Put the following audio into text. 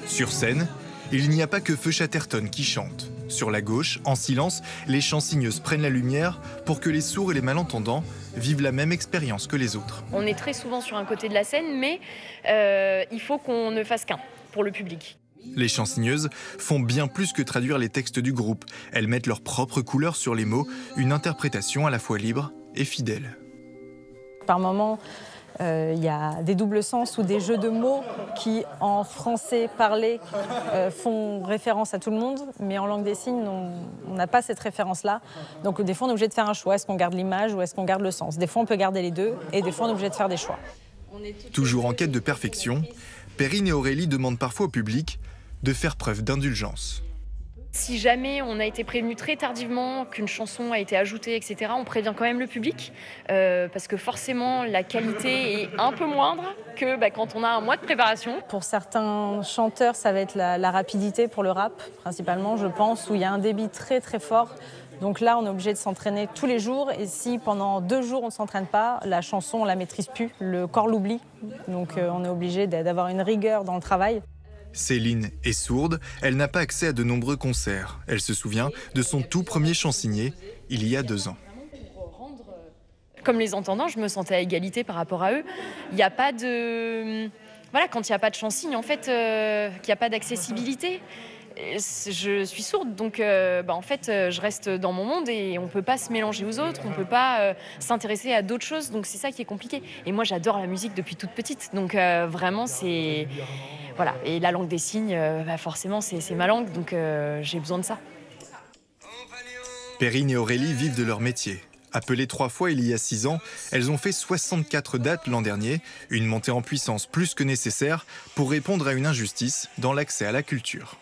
Sur scène, il n'y a pas que Feu Chatterton qui chante. Sur la gauche, en silence, les chansigneuses prennent la lumière pour que les sourds et les malentendants vivent la même expérience que les autres. On est très souvent sur un côté de la scène, mais il faut qu'on ne fasse qu'un pour le public. Les chansigneuses font bien plus que traduire les textes du groupe. Elles mettent leur propre couleur sur les mots, une interprétation à la fois libre et fidèle. Par moments, il y a des doubles sens ou des jeux de mots qui, en français parlé, font référence à tout le monde, mais en langue des signes, on n'a pas cette référence-là. Donc des fois, on est obligé de faire un choix. Est-ce qu'on garde l'image ou est-ce qu'on garde le sens? Des fois, on peut garder les deux, et des fois, on est obligé de faire des choix. Toujours en quête de perfection, Perrine et Aurélie demandent parfois au public de faire preuve d'indulgence. Si jamais on a été prévenu très tardivement qu'une chanson a été ajoutée, etc., on prévient quand même le public, parce que forcément la qualité est un peu moindre que quand on a un mois de préparation. Pour certains chanteurs, ça va être la rapidité pour le rap, principalement, je pense, où il y a un débit très très fort. Donc là, on est obligé de s'entraîner tous les jours, et si pendant 2 jours on ne s'entraîne pas, la chanson on la maîtrise plus, le corps l'oublie. Donc on est obligé d'avoir une rigueur dans le travail. Céline est sourde, elle n'a pas accès à de nombreux concerts. Elle se souvient de son tout premier chansigné, il y a 2 ans. Comme les entendants, je me sentais à égalité par rapport à eux. Il n'y a pas de... Voilà, quand il n'y a pas de chansigne, en fait, qu'il n'y a pas d'accessibilité. Je suis sourde, donc en fait, je reste dans mon monde et on ne peut pas se mélanger aux autres, on ne peut pas s'intéresser à d'autres choses, donc c'est ça qui est compliqué. Et moi, j'adore la musique depuis toute petite, donc vraiment, c'est... Voilà, et la langue des signes, forcément, c'est ma langue, donc j'ai besoin de ça. Perrine et Aurélie vivent de leur métier. Appelées 3 fois il y a 6 ans, elles ont fait 64 dates l'an dernier, une montée en puissance plus que nécessaire pour répondre à une injustice dans l'accès à la culture.